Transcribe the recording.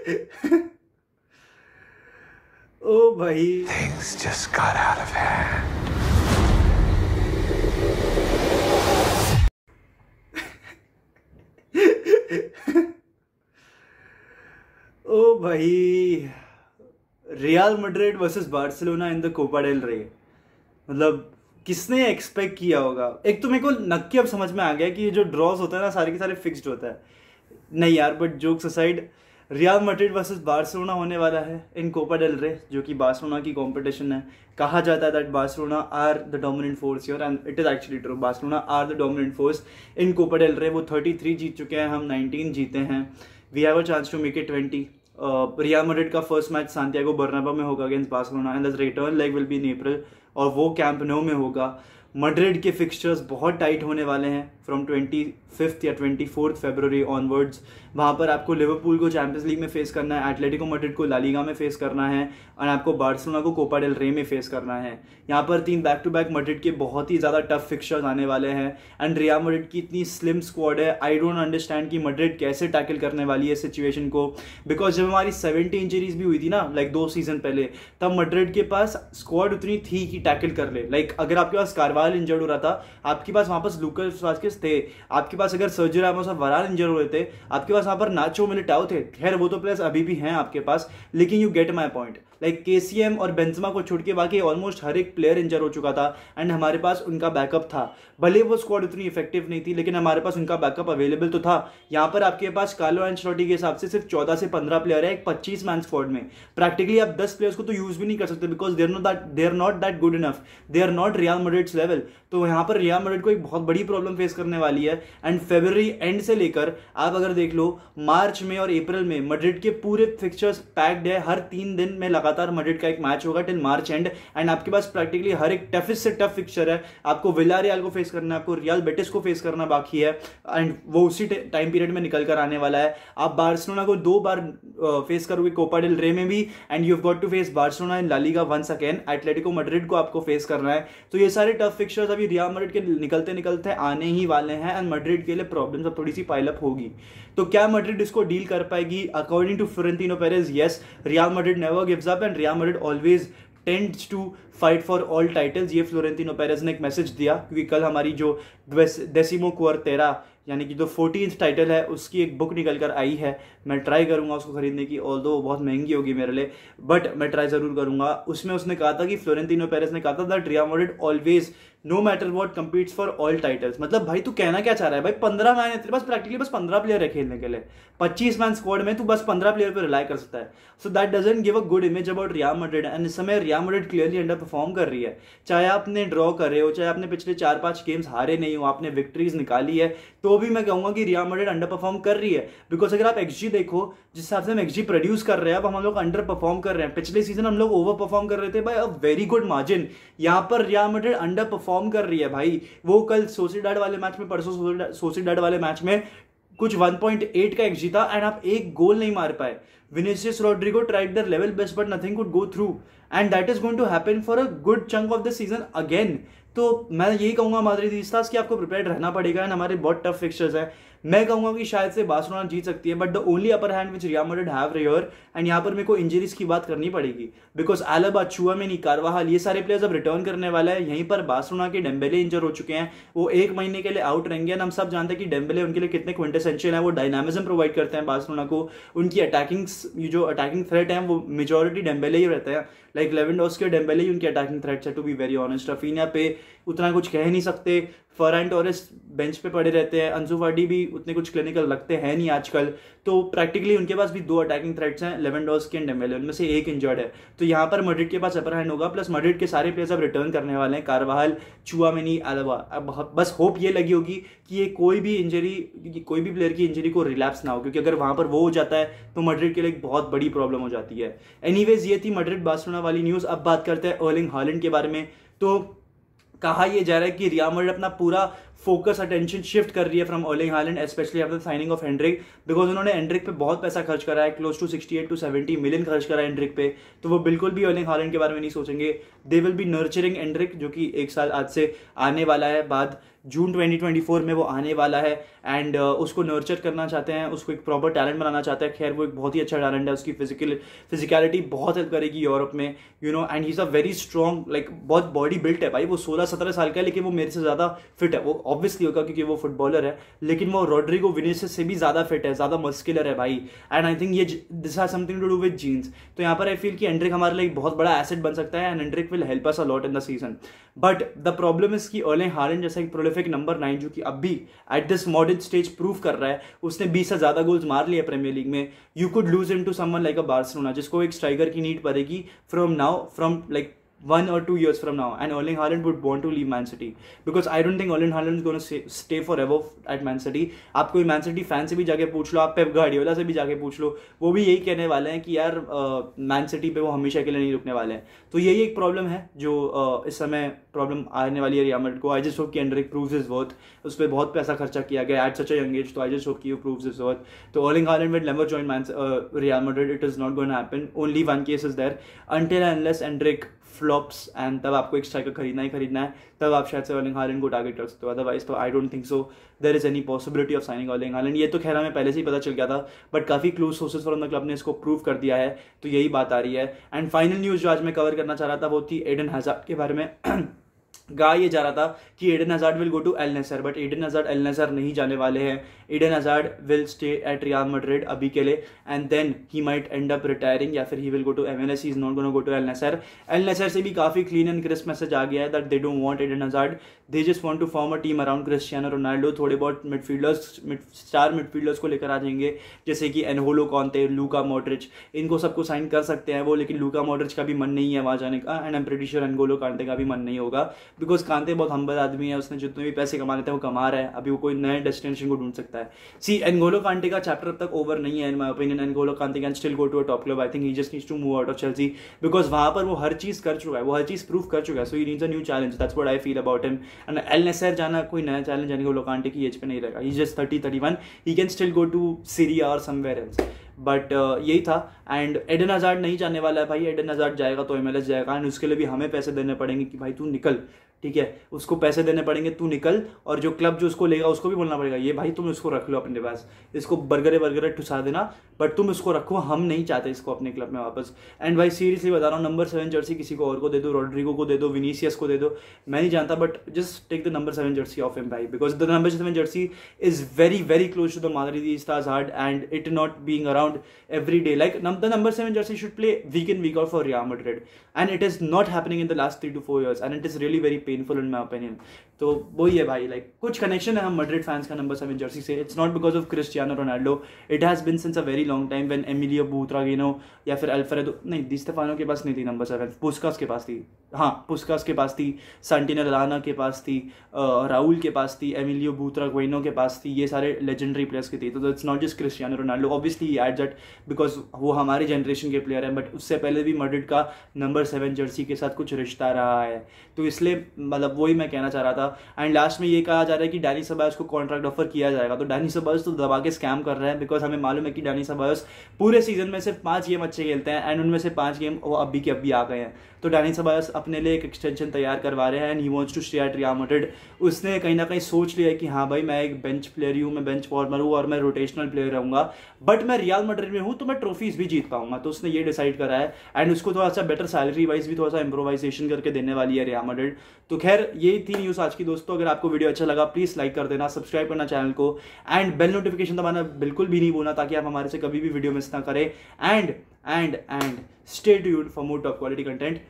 ओ भाई, Things just got out of hand. ओ भाई, Real Madrid versus Barcelona in the Copa del Rey. मतलब किसने एक्सपेक्ट किया होगा। एक तो मेरे को नक्की अब समझ में आ गया कि ये जो ड्रॉज होता है ना, सारे के सारे फिक्स्ड होता है। नहीं यार, but jokes aside, real Madrid versus Barcelona होने वाला है इन कोपा डेल रे, जो कि बार्सिलोना की कंपटीशन है। कहा जाता है that Barcelona are the dominant force here, and it is actually true. Barcelona are the dominant force in Copa del Rey. वो 33 जीत चुके हैं, हम 19 जीते हैं। We have a chance to make it 20। Real Madrid का फर्स्ट मैच सांतियागो बर्नाबा में होगा against Barcelona, and the return leg will be in April, और वो कैंप नो में होगा। मैड्रिड के फिक्सचर्स बहुत टाइट होने वाले हैं फ्रॉम 25 या 24 फरवरी ऑनवर्ड्स। वहाँ पर आपको लिवरपूल को चैंपियंस लीग में फेस करना है, एटलेटिको मैड्रिड को ला लीगा में फेस करना है, और आपको बार्सिलोना को कोपा डेल रे में फेस करना है। यहाँ पर 3 बैक टू बैक मैड्रिड के बहुत ही ज़्यादा टफ फिक्सचर्स आने वाले हैं। एंड रियल मैड्रिड की इतनी स्लिम स्क्वाड है, आई डोंट अंडरस्टैंड कि मैड्रिड कैसे टैकल करने वाली है सिचुएशन को। बिकॉज जब हमारी 70 इंजरीज भी हुई थी ना, लाइक 2 सीजन पहले, तब मैड्रिड के पास स्क्वाड उतनी थी कि टैकल कर ले। लाइक अगर आपके पास कारवाल इंजर्ड हो रहा था, आपके पास वहाँ पर लूकास वास्केस थे, आपके पास अगर सर्जियो रामोस और वरान इंजर हो रहे थे, आपके पास वहाँ पर नाचो मिलिटाओ थे। खैर वो तो प्लेयर्स अभी भी हैं आपके पास, लेकिन you get my point. Like KCM और बेंजेमा को छोड़ के बाकी ऑलमोस्ट हर एक प्लेयर इंजर हो चुका था, एंड हमारे पास उनका बैकअप था। भले वो स्क्वाड उतनी इफेक्टिव नहीं थी, लेकिन हमारे पास उनका बैकअप अवेलेबल तो था। यहाँ पर आपके पास कार्लो एंचेलोटी के हिसाब से सिर्फ 14 से 15 प्लेयर है एक 25 मैन स्क्वाड में। प्रैक्टिकली आप 10 प्लेयर्स को तो यूज भी नहीं कर सकते, because they are not that good enough, they are not Real Madrid's level. तो यहाँ पर रियल मैड्रिड को एक बहुत बड़ी प्रॉब्लम फेस करने वाली है। एंड फरवरी एंड से लेकर आप अगर देख लो, मार्च में और अप्रैल में मैड्रिड के पूरे फिक्सचर्स पैक्ड है। हर 3 दिन में लगातार मैड्रिड का एक मैच होगा टिल मार्च एंड आपके पास प्रैक्टिकली हर एक टफेस्ट से टफ फिक्सचर है। आपको विलारियल को फेस करना है, आपको रियल बेटिस को फेस करना बाकी है, एंड वो उसी टाइम पीरियड में निकल कर आने वाला है। आप बार्सिलोना को 2 बार फेस करोगे कोपा डेल रे में भी, and you have got to face Barcelona in La Liga once again. Atletico Madrid को आपको फेस करना है। तो ये सारे टफ फिक्सचर्स अभी रियल मैड्रिड के निकलते निकलते आने ही वाले हैं, एंड मैड्रिड के लिए प्रॉब्लम्स अब थोड़ी सी पाइलअप होगी। तो क्या मैड्रिड इसको डील कर पाएगी? According to Florentino Perez, yes, Real Madrid never gives up, and Real Madrid always tends to fight for all titles. ये फ्लोरेंटिनो पेरेज ने एक मैसेज दिया, क्योंकि कल हमारी जो डेसिमो क्वार्टेरा यानी कि जो 14th टाइटल है, उसकी एक बुक निकल कर आई है। मैं ट्राई करूंगा उसको खरीदने की, ऑल्दो बहुत महंगी होगी मेरे लिए, बट मैं ट्राई जरूर करूंगा। उसमें उसने कहा था कि फ्लोरेंटिनो पेरेज ने कहा था that real Madrid always no matter what competes for all titles. मतलब भाई तू कहना क्या चाह रहा है भाई? 15 मैन है तेरे पास, प्रैक्टिकली बस 15 प्लेयर है खेलने के लिए। 25 मैन स्क्वाड में तू बस 15 प्लेयर पर रिलाई कर सकता है। So that doesn't give a good image about real Madrid, and इस समय real Madrid clearly under perform कर रही है। चाहे आपने ड्रॉ कर रहे हो, चाहे आपने पिछले 4-5 गेम्स हारे नहीं हो, आपने विक्ट्रीज निकाली है, तो भी मैं कहूंगा कि रियल मैड्रिड अंडर परफॉर्म कर रही है। बिकॉज अगर आप एक्सजी देखो, जिस हिसाब से हम एक्सजी प्रोड्यूस कर रहे हैं, अब हम लोग अंडर परफॉर्म कर रहे हैं। पिछले सीजन हम लोग ओवर परफॉर्म कर रहे थे by a very good margin. यहाँ पर रियल मैड्रिड अंडर परफॉर्म कर रही है भाई। वो कल सोसिएडाड वाले मैच में, परसों सोसिएडाड वाले मैच में कुछ 1.8 का एक्सजी था, एंड आप एक गोल नहीं मार पाए। Vinicius Rodrigo tried their level best, but nothing could go through, and that is going to happen for a good chunk of the season again. तो मैं यही कहूंगा माद्रिदिस्तास कि आपको प्रिपेयर्ड रहना पड़ेगा, एंड हमारे बहुत टफ फिक्सचर्स हैं। मैं कहूंगा कि शायद से बार्सिलोना जीत सकती है, but the only upper hand which real Madrid have here, and यहाँ पर मेरे को इंजरीज की बात करनी पड़ेगी, बिकॉज एलबा, चुआमेनी, कारवाहाल, ये सारे प्लेयर्स अब रिटर्न करने वाला है। यहीं पर बार्सिलोना के डेम्बेले इंजर हो चुके हैं, वो 1 महीने के लिए आउट रहेंगे। हम सब जानते हैं कि डेम्बेले उनके लिए कितने क्विंटेसेंशियल है, वो डायनामिज्म प्रोवाइड करते हैं बार्सिलोना को। उनकी जो अटैकिंग थ्रेट है, वो मेजोरिटी डेम्बेले ही रहते हैं। लाइक लेवेंडोव्स्की और डेम्बेले ही उनकी अटैकिंग थ्रेट्स है, to be very honest. Raphinha पे उतना कुछ कह नहीं सकते, फरहान टोरेस बेंच पे पड़े रहते हैं, अंसु फाटी भी उतने कुछ क्लिनिकल लगते हैं नहीं आजकल। तो प्रैक्टिकली उनके पास भी 2 अटैकिंग थ्रेट्स हैं, लेवेंडोव्स्की एंड डेम्बेले, उनमें से एक इंजर्ड है। तो यहाँ पर मैड्रिड के पास अपर हैंड होगा, प्लस मैड्रिड के सारे प्लेयर्स अब रिटर्न करने वाले हैं, कारवाहाल, चुआमेनी, एलबा। अब बस होप ये लगी होगी कि ये कोई भी प्लेयर की इंजरी को रिलैप्स ना हो, क्योंकि अगर वहाँ पर वो हो जाता है तो मैड्रिड के लिए एक बहुत बड़ी प्रॉब्लम हो जाती है। एनीवेज, ये थी मैड्रिड बार्सिलोना वाली न्यूज़। अब बात करते हैं अर्लिंग हालैंड के बारे में। तो कहा यह जा रहा है कि रियल मैड्रिड अपना पूरा फोकस अटेंशन शिफ्ट कर रही है from Erling Haaland, specially after signing off Anrich, because उन्होंने एंड्रिक पे बहुत पैसा खर्च करा है, क्लोज टू 68 to 70 मिलियन खर्च करा है एंड्रिक पे, तो वो बिल्कुल भी अर्लिंग हालैंड के बारे में नहीं सोचेंगे। They will be nurturing Anrich, जो कि एक साल आज से आने वाला है, बाद जून 2024 में वो आने वाला है, एंड उसको नर्चर करना चाहते हैं, उसको एक प्रॉपर टैलेंट बनाना चाहते हैं। खैर वो एक बहुत ही अच्छा टैलेंट है, उसकी फिजिकलिटी बहुत हेल्प करेगी यूरोप में, you know, and he is a very strong, like बहुत बॉडी बिल्ट है भाई, वो 16-17 साल का है, लेकिन वो मेरे से ज़्यादा फिट है। वो ऑब्वियसली होगा क्योंकि वो फुटबॉलर है, लेकिन वो रोड्रिगो विनीसियस से भी ज़्यादा फिट है, ज़्यादा मस्कुलर है भाई, एंड आई थिंक ये this has something to do with genes. तो यहाँ पर आई फील कि एंड्रिक हमारे लिए एक बहुत बड़ा एसेट बन सकता है, and Anrich will help us a lot in the season. But the problem is कि अर्लिंग हालैंड जैसा एक प्रोलिफिक नंबर 9 जो कि अभी at this modern stage prove कर रहा है, उसने 20 से ज्यादा गोल्स मार लिए प्रीमियर लीग में, you could lose him to someone like a Barcelona, जिसको एक स्ट्राइकर की नीड पड़ेगी from now, from like 1 or 2 years from now, and Erling Haaland would want to leave Man City, because I don't think Erling Haaland is going to stay forever at Man City. आप कोई Man City fan से भी जाके पूछ लो, आप Pep Guardiola से भी जाके पूछ लो, वो भी यही कहने वाले हैं कि यार Man City पे वो हमेशा के लिए नहीं रुकने वाले हैं। तो यही एक प्रॉब्लम है जो इस समय प्रॉब्लम आने वाली है रियल मैड्रिड को। आई जस्ट होप कि एंड्रिक प्रूव्स हिज वर्थ, उस पर बहुत पैसा खर्चा किया गया at such a young age, तो आई जस्ट होप कि वो प्रूव्स हिज वर्थ। तो Erling Haaland will never join Real Madrid, it is not going to happen. Only one case is there, until and unless Endrick flops, and तब आपको एक striker खरीदना ही खरीदना है, तब आप शायद से अर्लिंग हालैंड को टारगेट कर सकते हो, अदरवाइज तो I don't think so there is any possibility of signing Erling Haaland. ये तो खैर हमें पहले से ही पता चल गया था, बट काफ़ी close sources from the club ने इसको प्रूव कर दिया है, तो यही बात आ रही है। एंड फाइनल न्यूज़ जो आज मैं कवर करना चाह रहा था वो थी एडन हैज़ार्ड के बारे में। कहा ये जा रहा था कि Eden Hazard will go to Al Nassr, but Eden Hazard Al Nassr नहीं जाने वाले हैं। Eden Hazard will stay at Real Madrid अभी के लिए, and then he might end up retiring, या फिर he will go to MLS, he is not gonna go to Al Nassr. Al Nassr से भी काफ़ी क्लीन एंड क्रिस्प मैसेज आ गया है that they don't want Eden hazard, they just want to form a team around Cristiano Ronaldo. थोड़े बहुत star midfielders को लेकर आ जाएंगे, जैसे कि एनहोलो कॉन्ते, लूका मॉड्रिच, इनको सबको साइन कर सकते हैं वो, लेकिन लूका मॉड्रिच का भी मन नहीं है वहाँ जाने का, and I am pretty sure N'Golo Kante का भी मन नहीं होगा, बिकॉज कांते बहुत हम्बल आदमी है, उसने जितने भी पैसे कमाने थे वो कमा रहा है, अभी वो कोई नए डेस्टिनेशन को ढूंढ सकता है। सी एनगोलो कांटे का चैप्टर अब तक ओवर नहीं है in my opinion. N'Golo Kante can still go to a top club, I think he just needs to move out of Chelsea, because वहां पर वो हर चीज कर चुका है, वो हर चीज प्रूव कर चुका है, so he needs a new challenge, that's what I feel about him. And Al Nassr जाना कोई नया चैलेंज एनगोलो कांटे की एज पे नहीं रहेगा, he just 30-31, he can still go to Syria और समवेयर एल्स, बट यही था। एंड एडन हैज़ार्ड नहीं जाने वाला है भाई, एडन हैज़ार्ड जाएगा तो MLS जाएगा, एंड उसके लिए भी हमें पैसे देने पड़ेंगे कि भाई तू निकल, ठीक है, उसको पैसे देने पड़ेंगे, तू निकल, और जो क्लब जो उसको लेगा उसको भी बोलना पड़ेगा ये भाई तुम इसको रख लो अपने पास, इसको बर्गरे ठुसा देना, बट तुम इसको रखो, हम नहीं चाहते इसको अपने क्लब में वापस। एंड भाई सीरियसली बता रहा हूँ, नंबर 7 जर्सी किसी को और को दे दो, रोड्रिगो को दे दो, विनीसियस को दे दो, मैं नहीं जानता, but just take the number 7 jersey of him भाई, because the number 7 jersey is very very close to the Madridistas heart, and it not being around every day, like the number 7 jersey should play week in week out for Real Madrid, and it is not happening in the last 3 to 4 years, and it is really very painful in my opinion. तो वही है भाई, like कुछ connection है हम Madrid fans का number 7 jersey से, it's not because of Cristiano Ronaldo, it has been since a very long time when Emilio Butragueño या फिर अल्फ्रेडो, नहीं डी स्टेफानो के पास नहीं थी नंबर 7, पुस्कास के पास थी, हाँ पुस्कास के पास थी, सांटिनो लाना के पास थी, राउल के पास थी, एमिलियो बुत्रागिनो के पास थी, ये सारे लेजेंडरी प्लेयर्स की थी। तो it's not just Cristiano Ronaldo, obviously at that because वो हमारे जनरेशन के प्लेयर हैं, बट उससे पहले भी मैड्रिड का नंबर 7 जर्सी के साथ कुछ रिश्ता रहा है, तो इसलिए मतलब वही मैं कहना चाह रहा था। एंड लास्ट में ये कहा जा रहा है कि डैनी सेबायोस को कॉन्ट्रैक्ट ऑफर किया जाएगा, तो डैनी सेबायोस तो दबा के स्कैम कर रहे हैं, बिकॉज हमें मालूम है कि डैनी सेबायोस पूरे सीजन में सिर्फ 5 गेम अच्छे खेलते हैं, एंड उनमें से 5 गेम वो अभी के अभी आ गए हैं, तो डैनी सेबायोस अपने लिए एक एक्सटेंशन तैयार करवा रहे हैं, and he wants to stay at Real Madrid. उसने कहीं ना कहीं सोच लिया है कि हाँ भाई मैं एक बेंच प्लेयर हूँ, मैं बेंच फॉर्मर हूँ और मैं रोटेशनल प्लेयर रहूँगा, बट मैं रियल मैड्रिड में हूँ तो मैं ट्रॉफीज भी जीत पाऊंगा, तो उसने ये डिसाइड करा है, एंड उसको थोड़ा सा बेटर सैलरी वाइज भी थोड़ा सा इम्प्रोवाइजेशन करके देने वाली है रियल मैड्रिड। तो खैर यही थी न्यूज़ आज की दोस्तों, अगर आपको वीडियो अच्छा लगा प्लीज़ लाइक कर देना, सब्सक्राइब करना चैनल को, एंड बेल नोटिफिकेशन दबाना बिल्कुल भी नहीं भूलना, ताकि आप हमारे से कभी भी वीडियो मिस ना करें, and stay tuned for more top quality content.